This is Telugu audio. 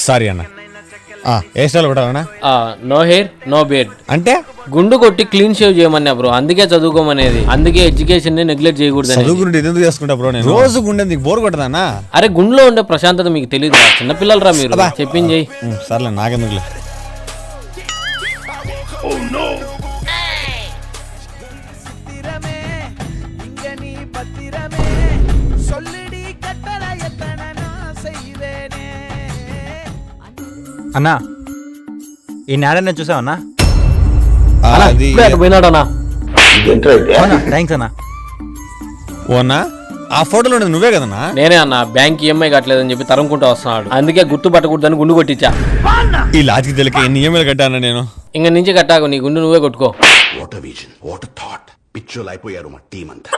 సారీ అన్న. ఏ style కొట్టాలన్నా? No hair no beard అంటే గుండు కొట్టి క్లీన్ షేవ్ చేయమన్నా బ్రో. అందుకే చదువుకోమనేది. అందుకే ఎడ్యుకేషన్ ని నెగ్లెక్ట్ చేయకూడదు. చదువుకుంటే ఎందుకు చేసుకుంటా బ్రో? నేను రోజు గుండె నీకు బోర్ కొట్టదన్నా? అరే గుండెలో ఉండే ప్రశాంతత మీకు తెలియదు. చిన్నపిల్లలరా మీరు. చెప్పింది సర్లే నాకెందుకులే. అన్నా ఈ నాడన్నా చూసావన్నా? పోయినాడన్నా. థ్యాంక్స్ అన్నా. ఓనా ఆ ఫోటోలో ఉండేది నువ్వే కదన్నా? నేనే అన్న. బ్యాంక్ ఈఎంఐ కట్టలేదని చెప్పి తరుముకుంటూ వస్తున్నాడు. అందుకే గుర్తు పట్టకూడదని గుండు కొట్టించా. ఈ లాజిక్ తెలియక ఎన్ని ఈఎంఐలు కట్టానా నేను? ఇంక నుంచి కట్టాకు. నీ గుండు నువ్వే కొట్టుకో. What vision, what thought. పిచ్చోలు అయిపోయారు మా టీం అంతా.